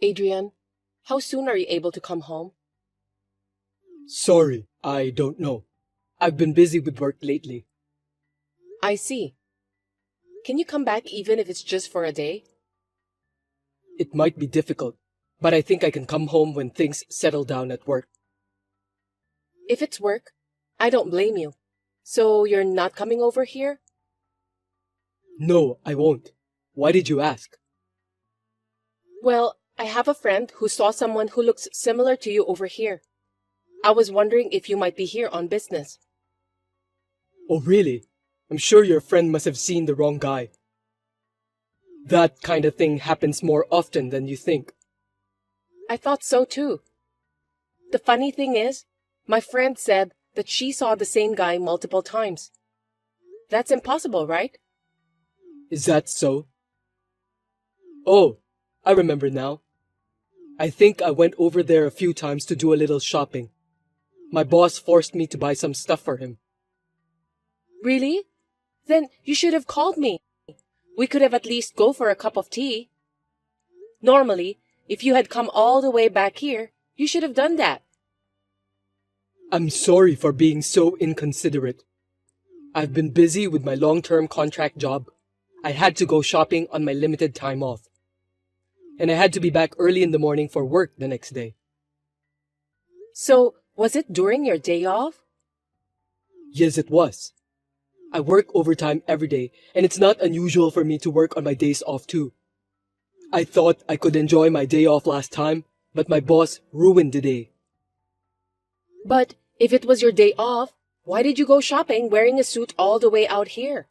Adrian, how soon are you able to come home? Sorry, I don't know. I've been busy with work lately. I see. Can you come back even if it's just for a day? It might be difficult, but I think I can come home when things settle down at work. If it's work, I don't blame you. So you're not coming over here? No, I won't. Why did you ask? Well, I have a friend who saw someone who looks similar to you over here. I was wondering if you might be here on business. Oh, really? I'm sure your friend must have seen the wrong guy. That kind of thing happens more often than you think. I thought so too. The funny thing is, my friend said that she saw the same guy multiple times. That's impossible, right? Is that so? Oh, I remember now. I think I went over there a few times to do a little shopping. My boss forced me to buy some stuff for him. Really? Then you should have called me. We could have at least go for a cup of tea. Normally, if you had come all the way back here, you should have done that. I'm sorry for being so inconsiderate. I've been busy with my long-term contract job. I had to go shopping on my limited time off. And I had to be back early in the morning for work the next day. So, was it during your day off? Yes, it was. I work overtime every day, and it's not unusual for me to work on my days off too. I thought I could enjoy my day off last time, but my boss ruined the day. But if it was your day off, why did you go shopping wearing a suit all the way out here?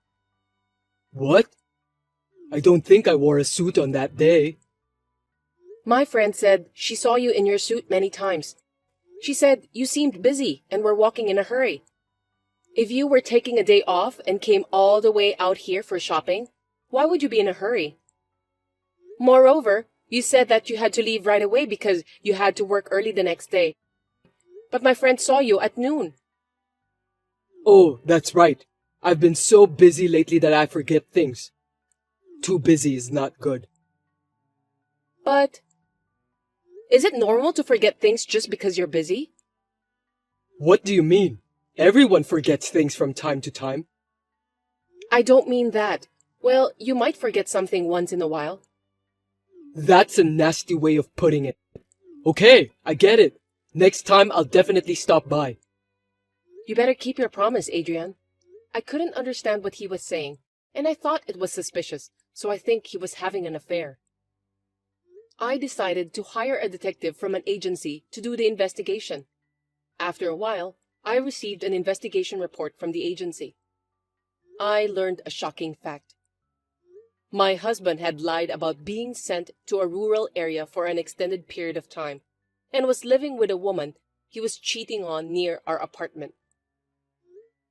What? I don't think I wore a suit on that day. My friend said she saw you in your suit many times. She said you seemed busy and were walking in a hurry. If you were taking a day off and came all the way out here for shopping, why would you be in a hurry? Moreover, you said that you had to leave right away because you had to work early the next day. But my friend saw you at noon. Oh, that's right. I've been so busy lately that I forget things. Too busy is not good. But is it normal to forget things just because you're busy? What do you mean? Everyone forgets things from time to time. I don't mean that. Well, you might forget something once in a while. That's a nasty way of putting it. Okay, I get it. Next time I'll definitely stop by. You better keep your promise, Adrian. I couldn't understand what he was saying, and I thought it was suspicious, so I think he was having an affair. I decided to hire a detective from an agency to do the investigation. After a while, I received an investigation report from the agency. I learned a shocking fact. My husband had lied about being sent to a rural area for an extended period of time and was living with a woman he was cheating on near our apartment.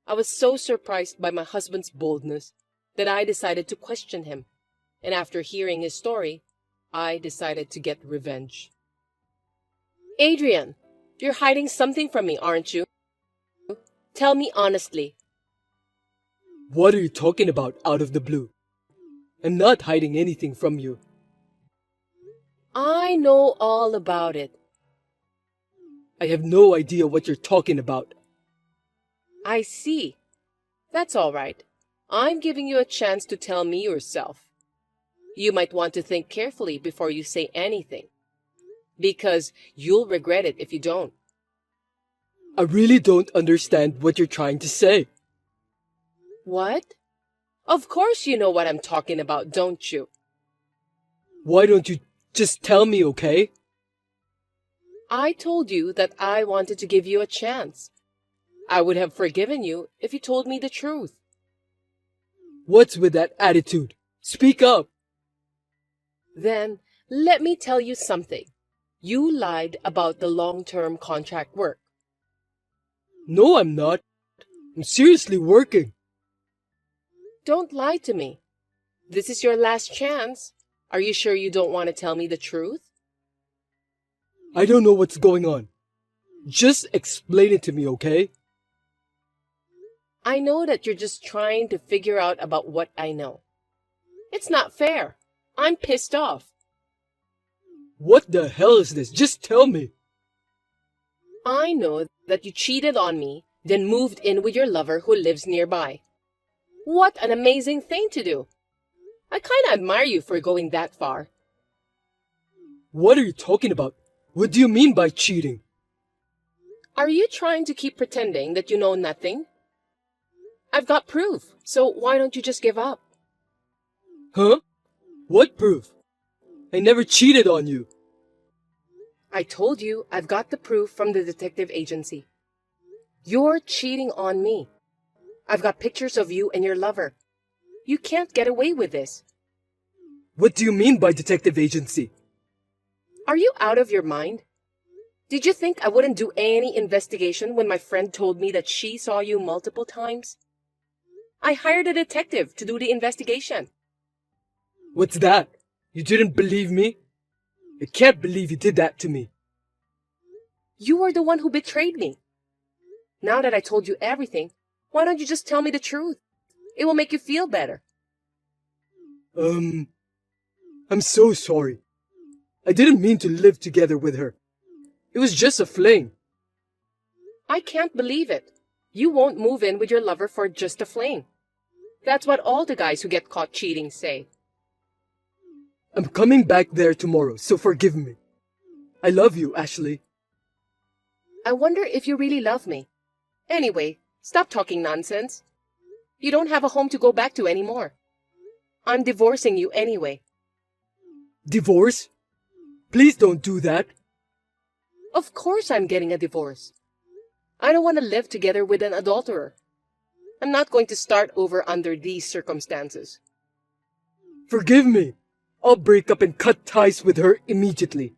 I was so surprised by my husband's boldness that I decided to question him, and after hearing his story, I decided to get revenge. Adrian, you're hiding something from me, aren't you? Tell me honestly. What are you talking about out of the blue? I'm not hiding anything from you. I know all about it. I have no idea what you're talking about. I see. That's all right. I'm giving you a chance to tell me yourself. You might want to think carefully before you say anything, because you'll regret it if you don't. I really don't understand what you're trying to say. What? Of course you know what I'm talking about, don't you? Why don't you just tell me, okay? I told you that I wanted to give you a chance. I would have forgiven you if you told me the truth. What's with that attitude? Speak up. Then, let me tell you something. You lied about the long-term contract work. No, I'm not. I'm seriously working. Don't lie to me. This is your last chance. Are you sure you don't want to tell me the truth? I don't know what's going on. Just explain it to me, okay? I know that you're just trying to figure out about what I know. It's not fair. I'm pissed off. What the hell is this? Just tell me. I know that you cheated on me, then moved in with your lover who lives nearby. What an amazing thing to do. I kinda admire you for going that far. What are you talking about? What do you mean by cheating? Are you trying to keep pretending that you know nothing? I've got proof, so why don't you just give up? Huh? What proof? I never cheated on you. I told you I've got the proof from the detective agency. You're cheating on me. I've got pictures of you and your lover. You can't get away with this. What do you mean by detective agency? Are you out of your mind? Did you think I wouldn't do any investigation when my friend told me that she saw you multiple times? I hired a detective to do the investigation. What's that? You didn't believe me? I can't believe you did that to me. You were the one who betrayed me. Now that I told you everything, why don't you just tell me the truth? It will make you feel better. I'm so sorry. I didn't mean to live together with her. It was just a fling. I can't believe it. You won't move in with your lover for just a fling. That's what all the guys who get caught cheating say. I'm coming back there tomorrow, so forgive me. I love you, Ashley. I wonder if you really love me. Anyway, stop talking nonsense. You don't have a home to go back to anymore. I'm divorcing you anyway. Divorce? Please don't do that. Of course I'm getting a divorce. I don't want to live together with an adulterer. I'm not going to start over under these circumstances. Forgive me. I'll break up and cut ties with her immediately.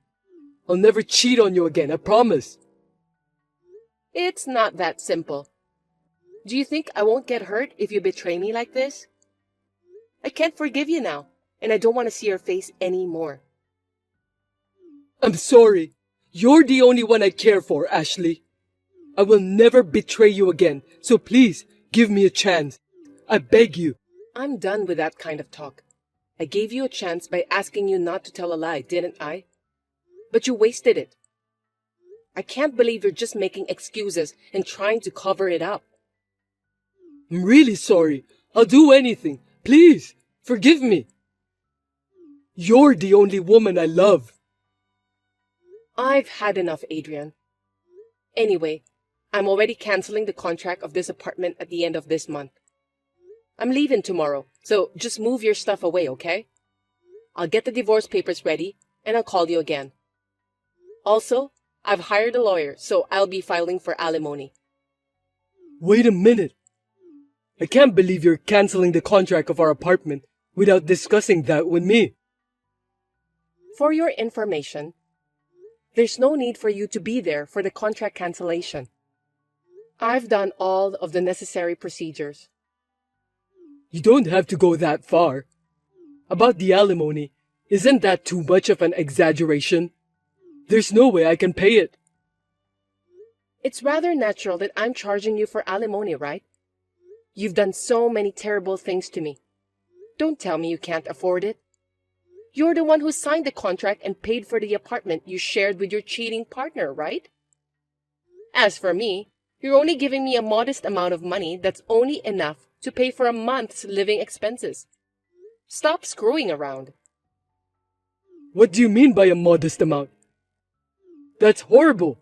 I'll never cheat on you again, I promise. It's not that simple. Do you think I won't get hurt if you betray me like this? I can't forgive you now, and I don't want to see your face anymore. I'm sorry. You're the only one I care for, Ashley. I will never betray you again, so please give me a chance. I beg you. I'm done with that kind of talk. I gave you a chance by asking you not to tell a lie, didn't I? But you wasted it. I can't believe you're just making excuses and trying to cover it up. I'm really sorry. I'll do anything. Please, forgive me. You're the only woman I love. I've had enough, Adrian. Anyway, I'm already canceling the contract of this apartment at the end of this month. I'm leaving tomorrow, so just move your stuff away, okay? I'll get the divorce papers ready, and I'll call you again. Also, I've hired a lawyer, so I'll be filing for alimony. Wait a minute. I can't believe you're canceling the contract of our apartment without discussing that with me. For your information, there's no need for you to be there for the contract cancellation. I've done all of the necessary procedures. You don't have to go that far. About the alimony, isn't that too much of an exaggeration? There's no way I can pay it. It's rather natural that I'm charging you for alimony, right? You've done so many terrible things to me. Don't tell me you can't afford it. You're the one who signed the contract and paid for the apartment you shared with your cheating partner, right? As for me, you're only giving me a modest amount of money that's only enough to pay for a month's living expenses. Stop screwing around. What do you mean by a modest amount? That's horrible.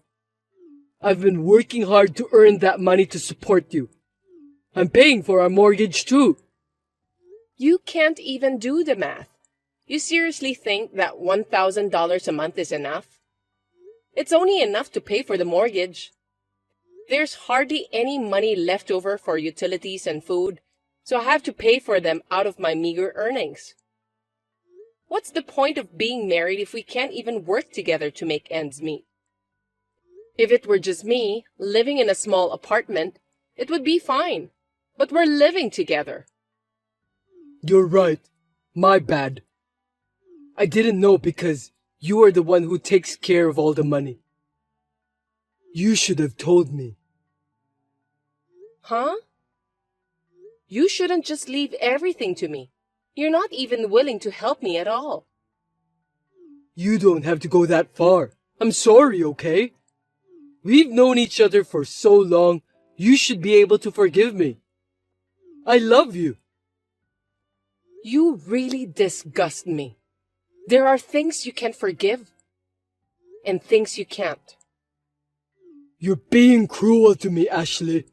I've been working hard to earn that money to support you. I'm paying for our mortgage too. You can't even do the math. You seriously think that $1,000 a month is enough? It's only enough to pay for the mortgage. There's hardly any money left over for utilities and food, so I have to pay for them out of my meager earnings. What's the point of being married if we can't even work together to make ends meet? If it were just me, living in a small apartment, it would be fine. But we're living together. You're right. My bad. I didn't know because you are the one who takes care of all the money. You should have told me. Huh? You shouldn't just leave everything to me. You're not even willing to help me at all. You don't have to go that far. I'm sorry, okay? We've known each other for so long, you should be able to forgive me. I love you. You really disgust me. There are things you can forgive and things you can't. You're being cruel to me, Ashley.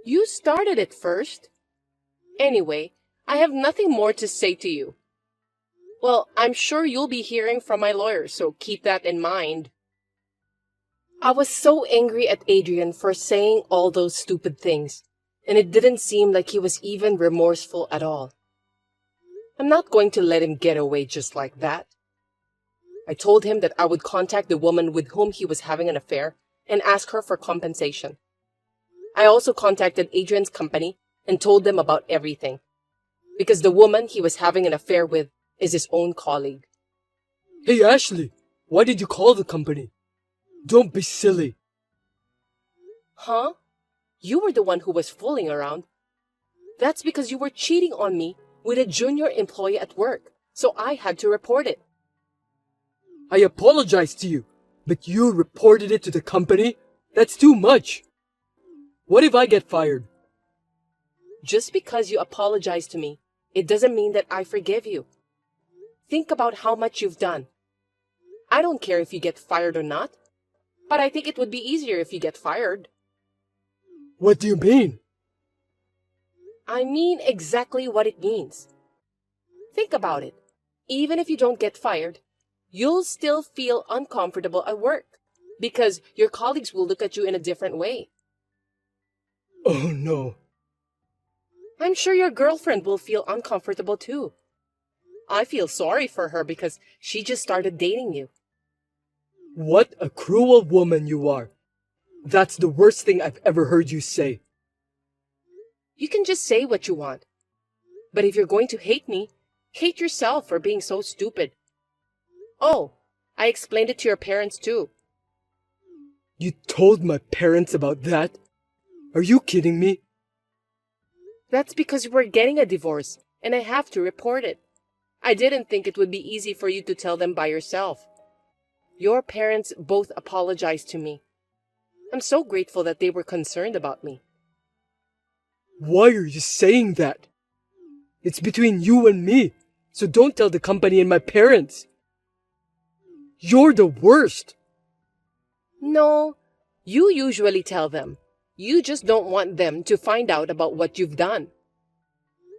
You started it first. Anyway, I have nothing more to say to you. Well, I'm sure you'll be hearing from my lawyer, so keep that in mind. I was so angry at Adrian for saying all those stupid things, and it didn't seem like he was even remorseful at all. I'm not going to let him get away just like that. I told him that I would contact the woman with whom he was having an affair and ask her for compensation. I also contacted Adrian's company and told them about everything, because the woman he was having an affair with is his own colleague. Hey, Ashley, why did you call the company? Don't be silly. Huh? You were the one who was fooling around. That's because you were cheating on me with a junior employee at work, so I had to report it. I apologize to you, but you reported it to the company? That's too much. What if I get fired? Just because you apologize to me, it doesn't mean that I forgive you. Think about how much you've done. I don't care if you get fired or not, but I think it would be easier if you get fired. What do you mean? I mean exactly what it means. Think about it. Even if you don't get fired, you'll still feel uncomfortable at work because your colleagues will look at you in a different way. Oh no. I'm sure your girlfriend will feel uncomfortable too. I feel sorry for her because she just started dating you. What a cruel woman you are. That's the worst thing I've ever heard you say. You can just say what you want. But if you're going to hate me, hate yourself for being so stupid. Oh, I explained it to your parents too. You told my parents about that? Are you kidding me? That's because we're getting a divorce, and I have to report it. I didn't think it would be easy for you to tell them by yourself. Your parents both apologized to me. I'm so grateful that they were concerned about me. Why are you saying that? It's between you and me, so don't tell the company and my parents. You're the worst. No, you usually tell them. You just don't want them to find out about what you've done.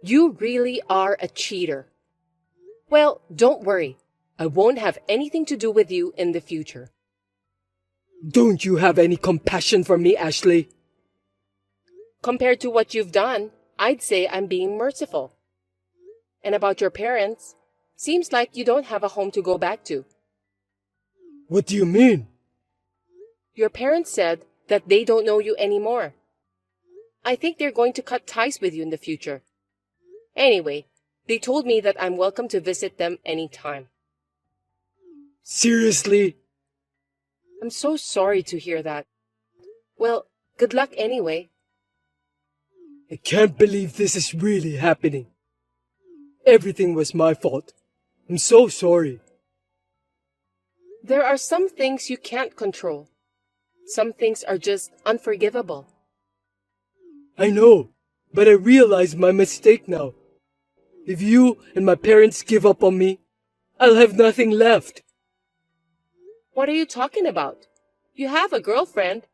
You really are a cheater. Well, don't worry. I won't have anything to do with you in the future. Don't you have any compassion for me, Ashley? Compared to what you've done, I'd say I'm being merciful. And about your parents, seems like you don't have a home to go back to. What do you mean? Your parents said that they don't know you anymore. I think they're going to cut ties with you in the future. Anyway, they told me that I'm welcome to visit them anytime. Seriously? I'm so sorry to hear that. Well, good luck anyway. I can't believe this is really happening. Everything was my fault. I'm so sorry. There are some things you can't control. Some things are just unforgivable. I know, but I realize my mistake now. If you and my parents give up on me, I'll have nothing left. What are you talking about? You have a girlfriend.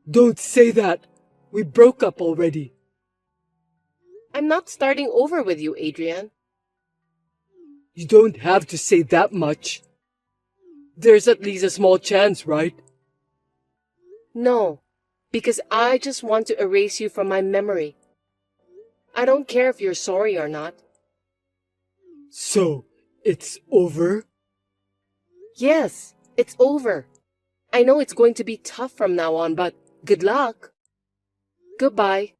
Don't say that. We broke up already. I'm not starting over with you, Adrian. You don't have to say that much. There's at least a small chance, right? No, because I just want to erase you from my memory. I don't care if you're sorry or not. So, it's over? Yes, it's over. I know it's going to be tough from now on, but good luck. Goodbye.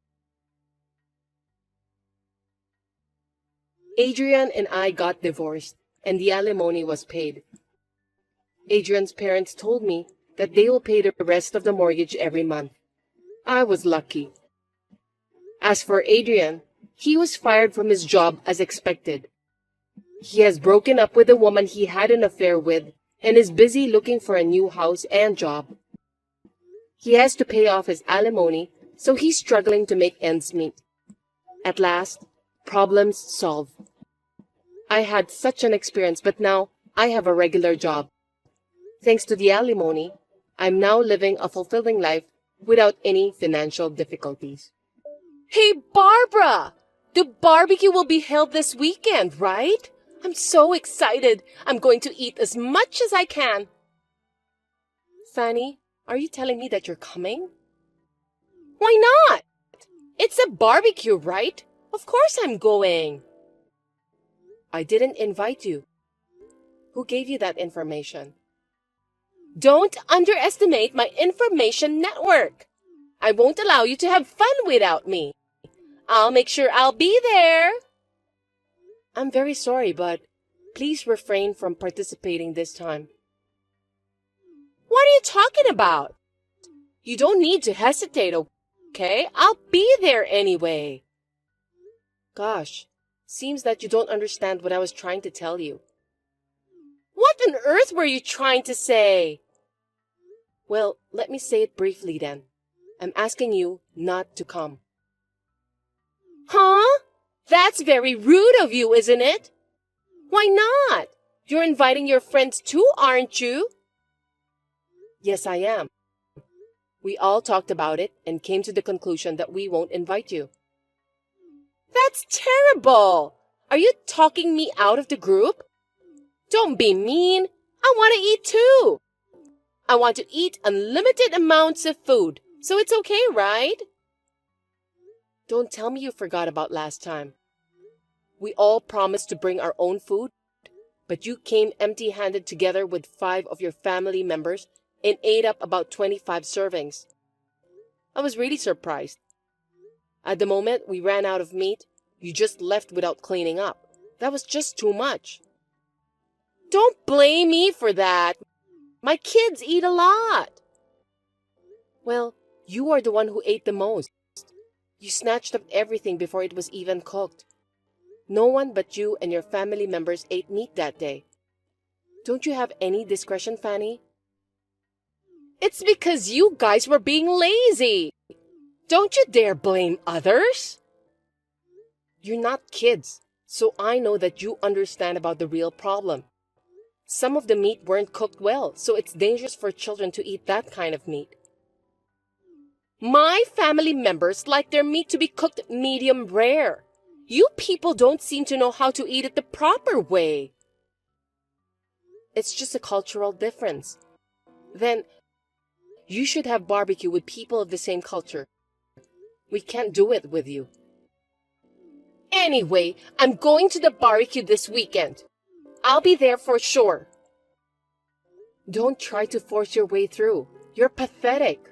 Adrian and I got divorced, and the alimony was paid. Adrian's parents told me that they will pay the rest of the mortgage every month. I was lucky. As for Adrian, he was fired from his job as expected. He has broken up with the woman he had an affair with and is busy looking for a new house and job. He has to pay off his alimony, so he's struggling to make ends meet. At last, problems solved. I had such an experience, but now I have a regular job. Thanks to the alimony, I'm now living a fulfilling life without any financial difficulties. Hey, Barbara! The barbecue will be held this weekend, right? I'm so excited. I'm going to eat as much as I can. Fanny, are you telling me that you're coming? Why not? It's a barbecue, right? Of course I'm going. I didn't invite you. Who gave you that information? Don't underestimate my information network. I won't allow you to have fun without me. I'll make sure I'll be there. I'm very sorry, but please refrain from participating this time. What are you talking about? You don't need to hesitate, okay? I'll be there anyway. Gosh, seems that you don't understand what I was trying to tell you. What on earth were you trying to say? Well, let me say it briefly then. I'm asking you not to come. Huh? That's very rude of you, isn't it? Why not? You're inviting your friends too, aren't you? Yes, I am. We all talked about it and came to the conclusion that we won't invite you. That's terrible! Are you talking me out of the group? Don't be mean. I want to eat too. I want to eat unlimited amounts of food, so it's okay, right? Don't tell me you forgot about last time. We all promised to bring our own food, but you came empty-handed together with 5 of your family members and ate up about 25 servings. I was really surprised. At the moment we ran out of meat, you just left without cleaning up. That was just too much. Don't blame me for that. My kids eat a lot. Well, you are the one who ate the most. You snatched up everything before it was even cooked. No one but you and your family members ate meat that day. Don't you have any discretion, Fanny? It's because you guys were being lazy. Don't you dare blame others. You're not kids, so I know that you understand about the real problem. Some of the meat weren't cooked well, so it's dangerous for children to eat that kind of meat. My family members like their meat to be cooked medium rare. You people don't seem to know how to eat it the proper way. It's just a cultural difference. Then, you should have barbecue with people of the same culture. We can't do it with you. Anyway, I'm going to the barbecue this weekend. I'll be there for sure. Don't try to force your way through. You're pathetic.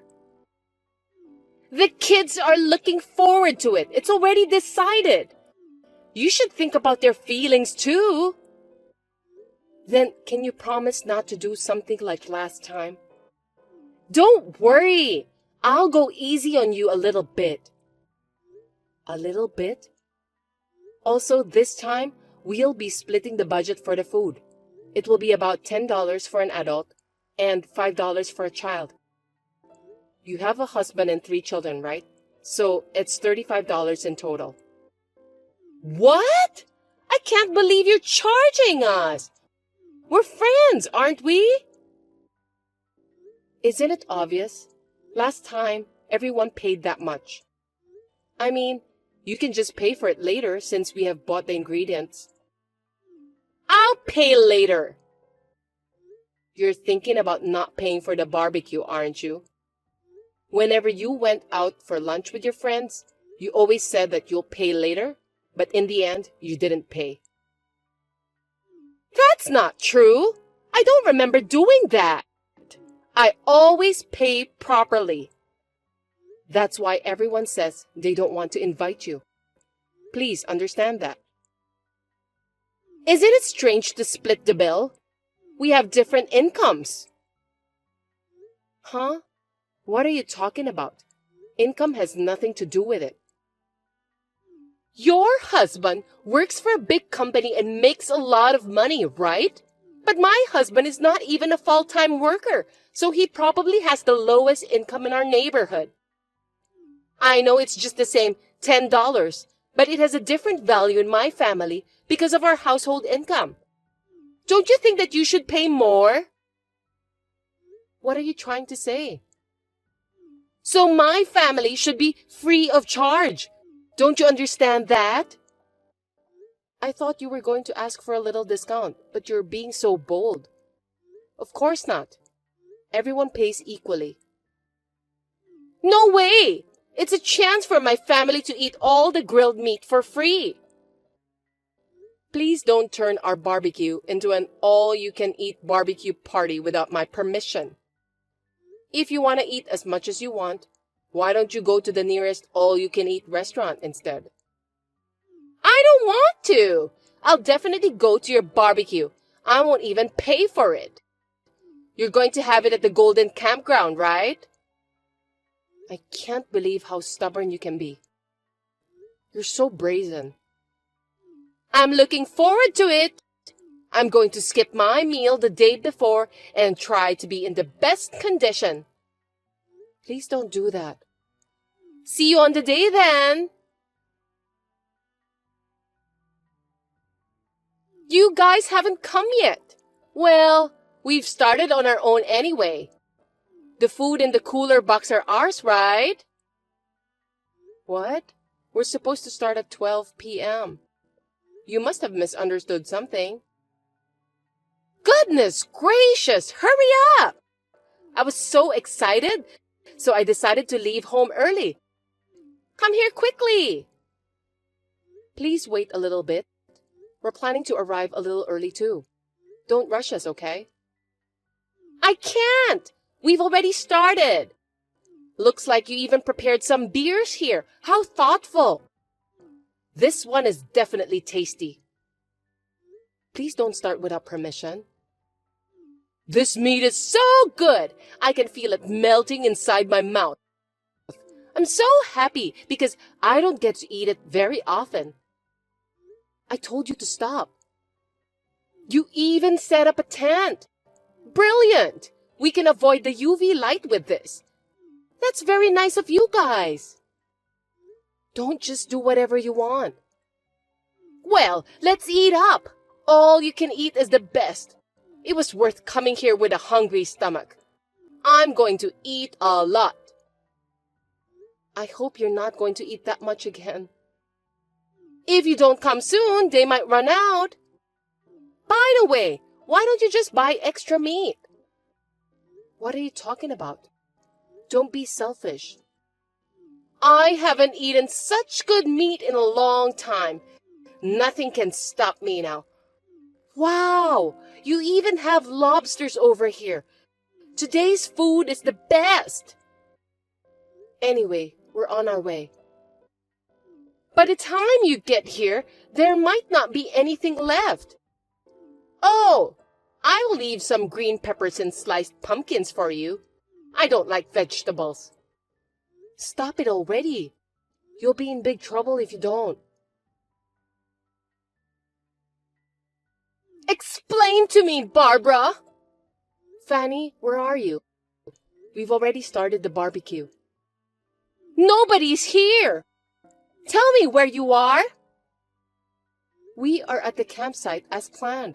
The kids are looking forward to it. It's already decided. You should think about their feelings too. Then, can you promise not to do something like last time? Don't worry. I'll go easy on you a little bit. A little bit? Also, this time, we'll be splitting the budget for the food. It will be about $10 for an adult and $5 for a child. You have a husband and 3 children, right? So it's $35 in total. What? I can't believe you're charging us. We're friends, aren't we? Isn't it obvious? Last time, everyone paid that much. I mean, you can just pay for it later since we have bought the ingredients. I'll pay later. You're thinking about not paying for the barbecue, aren't you? Whenever you went out for lunch with your friends, you always said that you'll pay later, but in the end, you didn't pay. That's not true. I don't remember doing that. I always pay properly. That's why everyone says they don't want to invite you. Please understand that. Isn't it strange to split the bill? We have different incomes. Huh? What are you talking about? Income has nothing to do with it. Your husband works for a big company and makes a lot of money, right? But my husband is not even a full-time worker, so he probably has the lowest income in our neighborhood. I know it's just the same $10, but it has a different value in my family because of our household income. Don't you think that you should pay more? What are you trying to say? So my family should be free of charge. Don't you understand that? I thought you were going to ask for a little discount, but you're being so bold. Of course not. Everyone pays equally. No way! It's a chance for my family to eat all the grilled meat for free. Please don't turn our barbecue into an all-you-can-eat barbecue party without my permission. If you want to eat as much as you want, why don't you go to the nearest all-you-can-eat restaurant instead? I don't want to. I'll definitely go to your barbecue. I won't even pay for it. You're going to have it at the Golden Campground, right? I can't believe how stubborn you can be. You're so brazen. I'm looking forward to it. I'm going to skip my meal the day before and try to be in the best condition. Please don't do that. See you on the day then. You guys haven't come yet. Well, we've started on our own anyway. The food in the cooler box are ours, right? What? We're supposed to start at 12 p.m. You must have misunderstood something. Goodness gracious, hurry up! I was so excited, so I decided to leave home early. Come here quickly. Please wait a little bit. We're planning to arrive a little early too. Don't rush us, okay? I can't! We've already started. Looks like you even prepared some beers here. How thoughtful. This one is definitely tasty. Please don't start without permission. This meat is so good. I can feel it melting inside my mouth. I'm so happy because I don't get to eat it very often. I told you to stop. You even set up a tent. Brilliant. We can avoid the UV light with this. That's very nice of you guys. Don't just do whatever you want. Well, let's eat up. All you can eat is the best. It was worth coming here with a hungry stomach. I'm going to eat a lot. I hope you're not going to eat that much again. If you don't come soon, they might run out. By the way, why don't you just buy extra meat? What are you talking about? Don't be selfish. I haven't eaten such good meat in a long time. Nothing can stop me now. Wow, you even have lobsters over here. Today's food is the best. Anyway, we're on our way. By the time you get here, there might not be anything left. Oh, I'll leave some green peppers and sliced pumpkins for you. I don't like vegetables. Stop it already. You'll be in big trouble if you don't. Explain to me, Barbara! Fanny, where are you? We've already started the barbecue. Nobody's here! Tell me where you are! We are at the campsite as planned.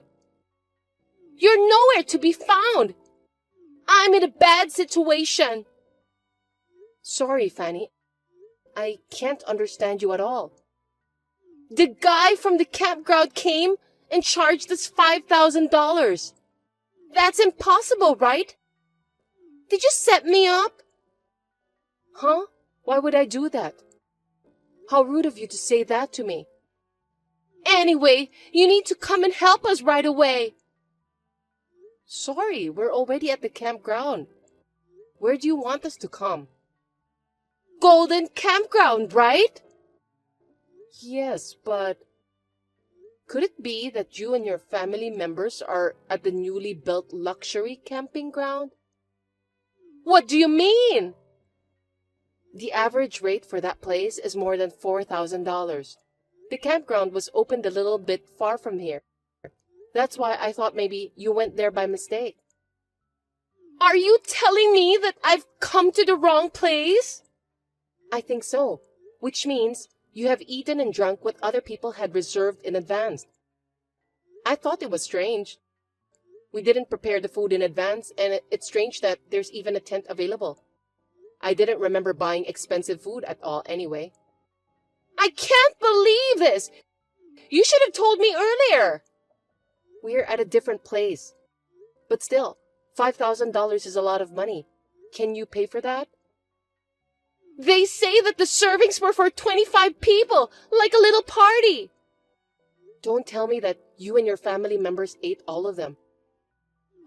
You're nowhere to be found! I'm in a bad situation. Sorry, Fanny. I can't understand you at all. The guy from the campground came and charged us $5,000. That's impossible, right? Did you set me up? Huh? Why would I do that? How rude of you to say that to me. Anyway, you need to come and help us right away. Sorry, we're already at the campground. Where do you want us to come? Golden Campground, right? Yes, but could it be that you and your family members are at the newly built luxury camping ground? What do you mean? The average rate for that place is more than $4,000. The campground was opened a little bit far from here. That's why I thought maybe you went there by mistake. Are you telling me that I've come to the wrong place? I think so, which means you have eaten and drunk what other people had reserved in advance. I thought it was strange. We didn't prepare the food in advance, and it's strange that there's even a tent available. I didn't remember buying expensive food at all anyway. I can't believe this! You should have told me earlier! We're at a different place. But still, $5,000 is a lot of money. Can you pay for that? They say that the servings were for 25 people, like a little party. Don't tell me that you and your family members ate all of them.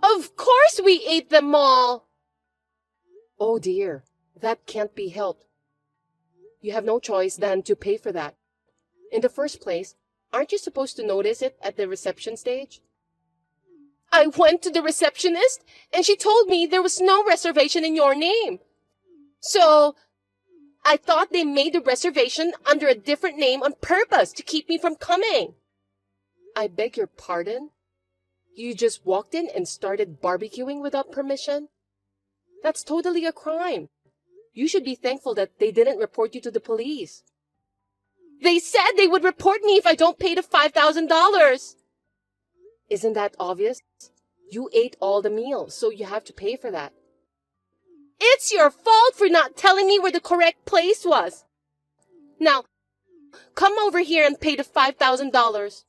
Of course we ate them all! Oh dear, that can't be helped. You have no choice than to pay for that. In the first place, aren't you supposed to notice it at the reception stage? I went to the receptionist, and she told me there was no reservation in your name. So, I thought they made the reservation under a different name on purpose to keep me from coming. I beg your pardon? You just walked in and started barbecuing without permission? That's totally a crime. You should be thankful that they didn't report you to the police. They said they would report me if I don't pay the $5,000. Isn't that obvious? You ate all the meals, so you have to pay for that. It's your fault for not telling me where the correct place was. Now, come over here and pay the $5,000.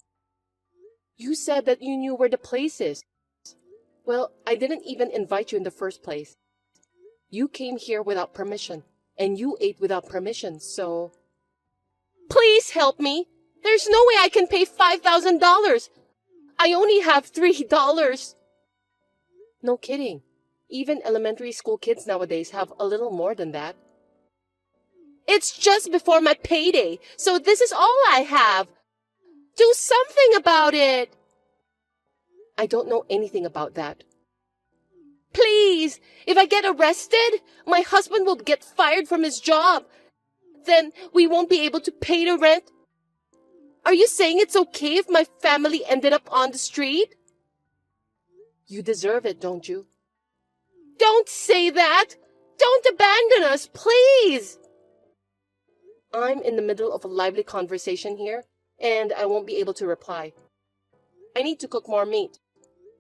You said that you knew where the place is. Well, I didn't even invite you in the first place. You came here without permission, and you ate without permission, so... Please help me. There's no way I can pay $5,000. I only have $3. No kidding. Even elementary school kids nowadays have a little more than that. It's just before my payday, so this is all I have. Do something about it. I don't know anything about that. Please, if I get arrested, my husband will get fired from his job. Then we won't be able to pay the rent. Are you saying it's okay if my family ended up on the street? You deserve it, don't you? Don't say that! Don't abandon us, please! I'm in the middle of a lively conversation here, and I won't be able to reply. I need to cook more meat.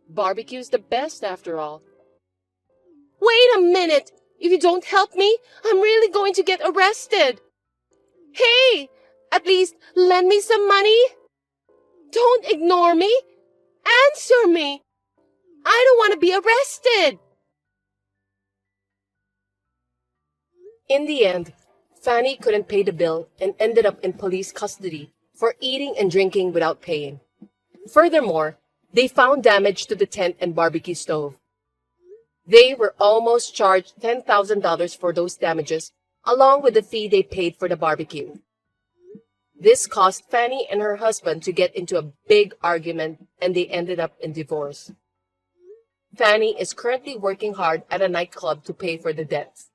Barbecue's the best, after all. Wait a minute! If you don't help me, I'm really going to get arrested. Hey! At least lend me some money. Don't ignore me. Answer me. I don't want to be arrested. In the end, Fanny couldn't pay the bill and ended up in police custody for eating and drinking without paying. Furthermore, they found damage to the tent and barbecue stove. They were almost charged $10,000 for those damages, along with the fee they paid for the barbecue. This caused Fanny and her husband to get into a big argument, and they ended up in divorce. Fanny is currently working hard at a nightclub to pay for the debts.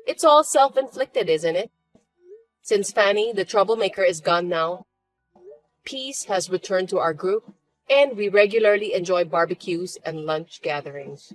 It's all self-inflicted, isn't it? Since Fanny, the troublemaker, is gone now, peace has returned to our group, and we regularly enjoy barbecues and lunch gatherings.